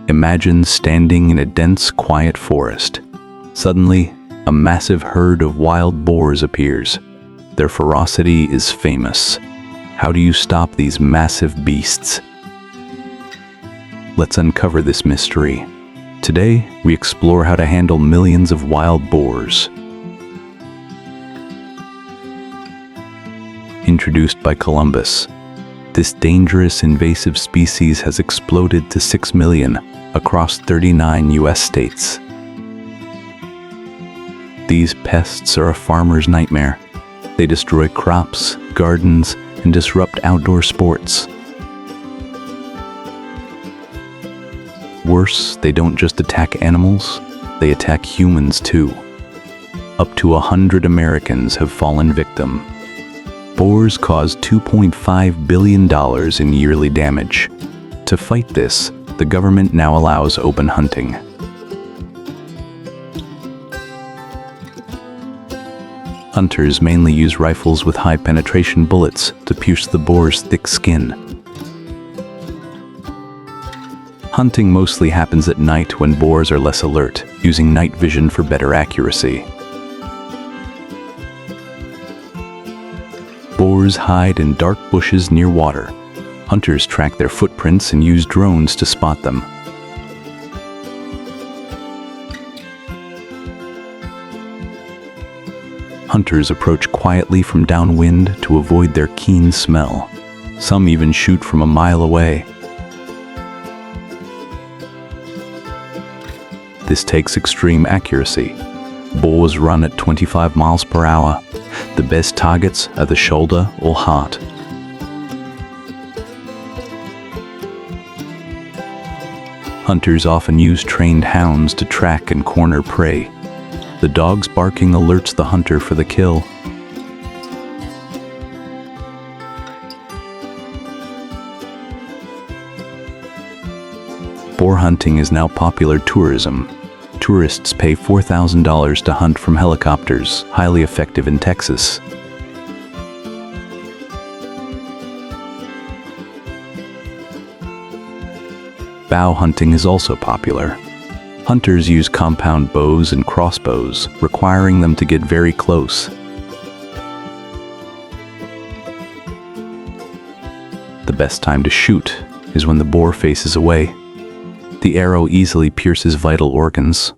Imagine standing in a dense, quiet forest. Suddenly, a massive herd of wild boars appears. Their ferocity is famous. How do you stop these massive beasts? Let's uncover this mystery. Today, we explore how to handle millions of wild boars. Introduced by Columbus, this dangerous invasive species has exploded to 6 million across 39 US states. These pests are a farmer's nightmare. They destroy crops, gardens, and disrupt outdoor sports. Worse, they don't just attack animals, they attack humans too. Up to 100 Americans have fallen victim. Boars cause $2.5 billion in yearly damage. To fight this, the government now allows open hunting. Hunters mainly use rifles with high-penetration bullets to pierce the boar's thick skin. Hunting mostly happens at night when boars are less alert, using night vision for better accuracy. Boars hide in dark bushes near water. Hunters track their footprints and use drones to spot them. Hunters approach quietly from downwind to avoid their keen smell. Some even shoot from a mile away. This takes extreme accuracy. Boars run at 25 miles per hour. The best targets are the shoulder or heart. Hunters often use trained hounds to track and corner prey. The dog's barking alerts the hunter for the kill. Boar hunting is now popular tourism. Tourists pay $4,000 to hunt from helicopters, highly effective in Texas. Bow hunting is also popular. Hunters use compound bows and crossbows, requiring them to get very close. The best time to shoot is when the boar faces away. The arrow easily pierces vital organs.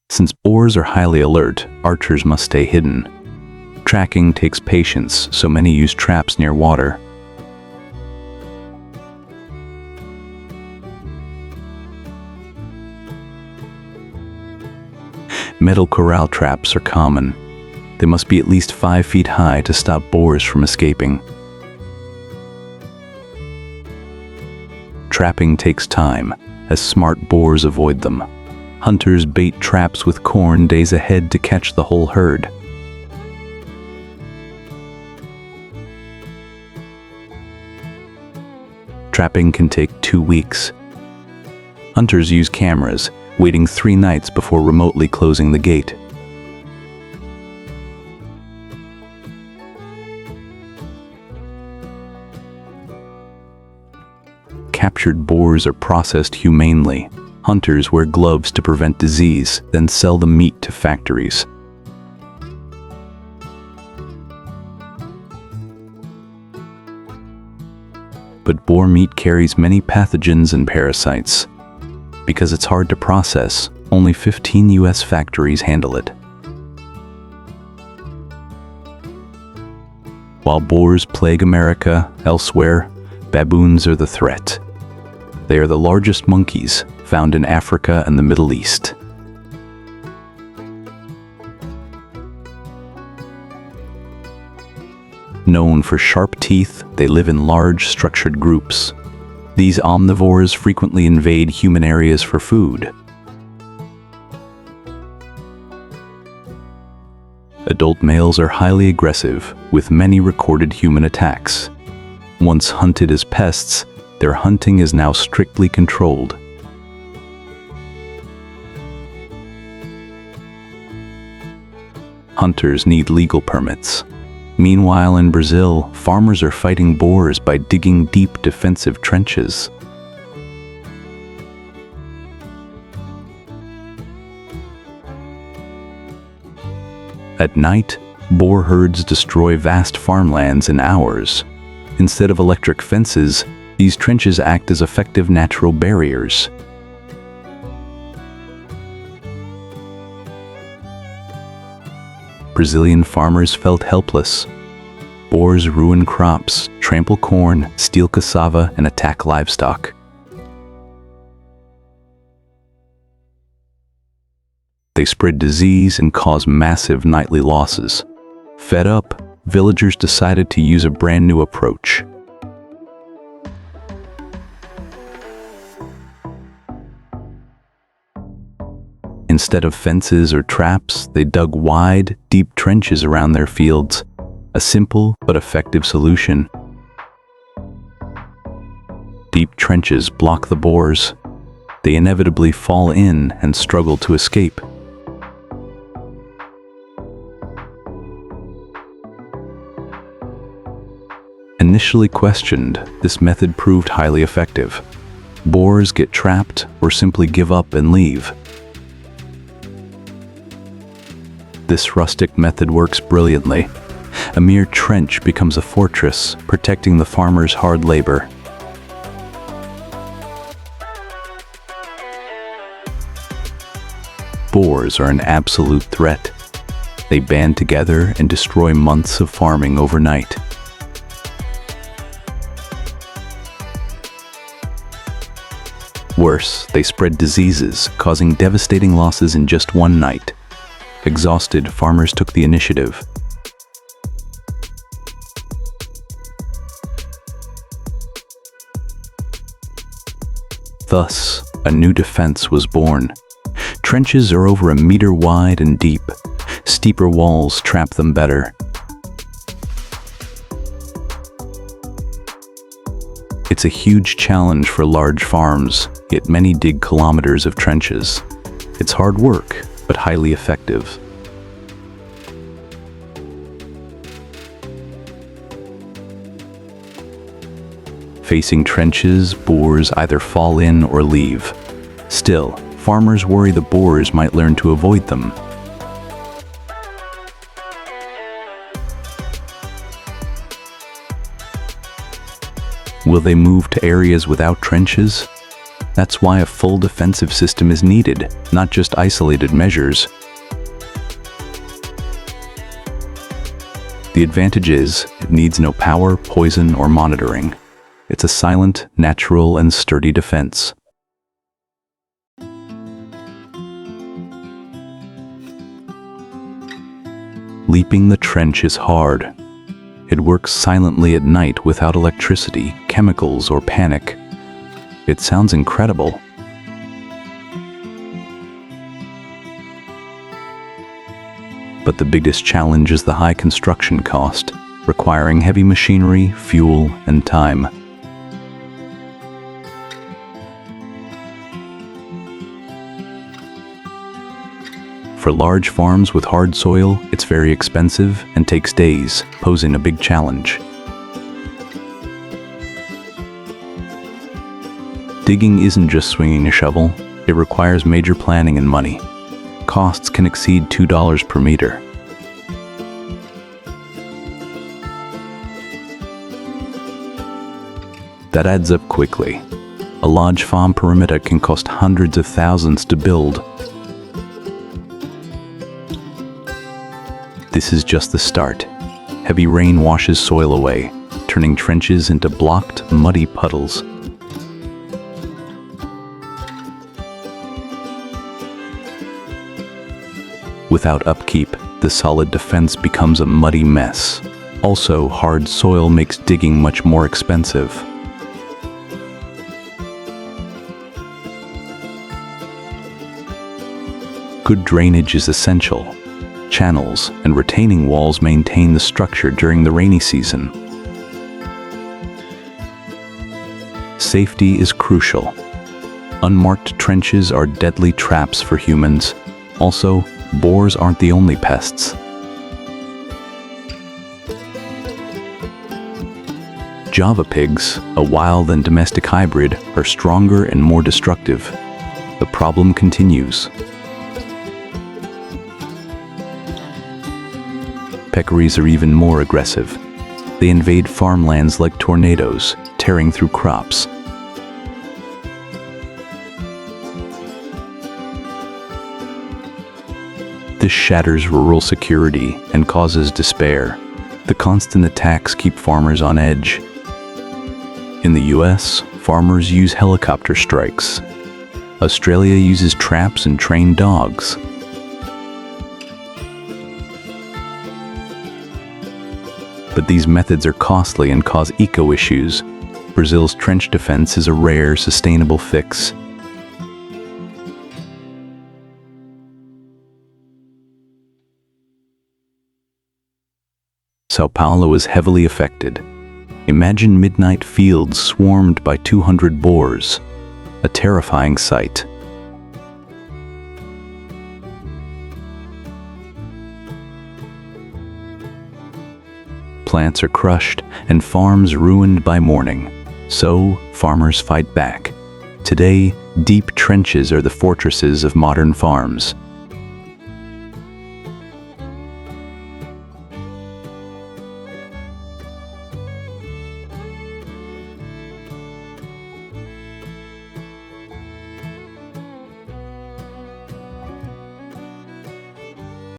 Since boars are highly alert, archers must stay hidden. Tracking takes patience, so many use traps near water. Metal corral traps are common. They must be at least 5 feet high to stop boars from escaping. Trapping takes time, as smart boars avoid them. Hunters bait traps with corn days ahead to catch the whole herd. Trapping can take 2 weeks. Hunters use cameras, waiting 3 nights before remotely closing the gate. Captured boars are processed humanely. Hunters wear gloves to prevent disease, then sell the meat to factories. But boar meat carries many pathogens and parasites. Because it's hard to process, only 15 US factories handle it. While boars plague America, elsewhere, baboons are the threat. They are the largest monkeys found in Africa and the Middle East. Known for sharp teeth, they live in large, structured groups. These omnivores frequently invade human areas for food. Adult males are highly aggressive, with many recorded human attacks. Once hunted as pests, their hunting is now strictly controlled. Hunters need legal permits. Meanwhile, in Brazil, farmers are fighting boars by digging deep defensive trenches. At night, boar herds destroy vast farmlands in hours. Instead of electric fences, these trenches act as effective natural barriers. Brazilian farmers felt helpless. Boars ruin crops, trample corn, steal cassava, and attack livestock. They spread disease and cause massive nightly losses. Fed up, villagers decided to use a brand new approach. Instead of fences or traps, they dug wide, deep trenches around their fields, a simple but effective solution. Deep trenches block the boars. They inevitably fall in and struggle to escape. Initially questioned, this method proved highly effective. Boars get trapped or simply give up and leave. This rustic method works brilliantly. A mere trench becomes a fortress, protecting the farmer's hard labor. Boars are an absolute threat. They band together and destroy months of farming overnight. Worse, they spread diseases, causing devastating losses in just one night. Exhausted, farmers took the initiative. Thus, a new defense was born. Trenches are over 1 meter wide and deep. Steeper walls trap them better. It's a huge challenge for large farms, yet many dig kilometers of trenches. It's hard work, but highly effective. Facing trenches, boars either fall in or leave. Still, farmers worry the boars might learn to avoid them. Will they move to areas without trenches? That's why a full defensive system is needed, not just isolated measures. The advantage is, it needs no power, poison, or monitoring. It's a silent, natural, and sturdy defense. Leaping the trench is hard. It works silently at night without electricity, chemicals, or panic. It sounds incredible. But the biggest challenge is the high construction cost, requiring heavy machinery, fuel, and time. For large farms with hard soil, it's very expensive and takes days, posing a big challenge. Digging isn't just swinging a shovel, it requires major planning and money. Costs can exceed $2 per meter. That adds up quickly. A large farm perimeter can cost hundreds of thousands to build. This is just the start. Heavy rain washes soil away, turning trenches into blocked, muddy puddles. Without upkeep, the solid defense becomes a muddy mess. Also, hard soil makes digging much more expensive. Good drainage is essential. Channels and retaining walls maintain the structure during the rainy season. Safety is crucial. Unmarked trenches are deadly traps for humans. Also, boars aren't the only pests. Java pigs, a wild and domestic hybrid, are stronger and more destructive. The problem continues. Peccaries are even more aggressive. They invade farmlands like tornadoes, tearing through crops. This shatters rural security and causes despair. The constant attacks keep farmers on edge. In the US, farmers use helicopter strikes. Australia uses traps and trained dogs. But these methods are costly and cause eco-issues. Brazil's trench defense is a rare, sustainable fix. Sao Paulo is heavily affected. Imagine midnight fields swarmed by 200 boars. A terrifying sight. Plants are crushed and farms ruined by morning. So, farmers fight back. Today, deep trenches are the fortresses of modern farms.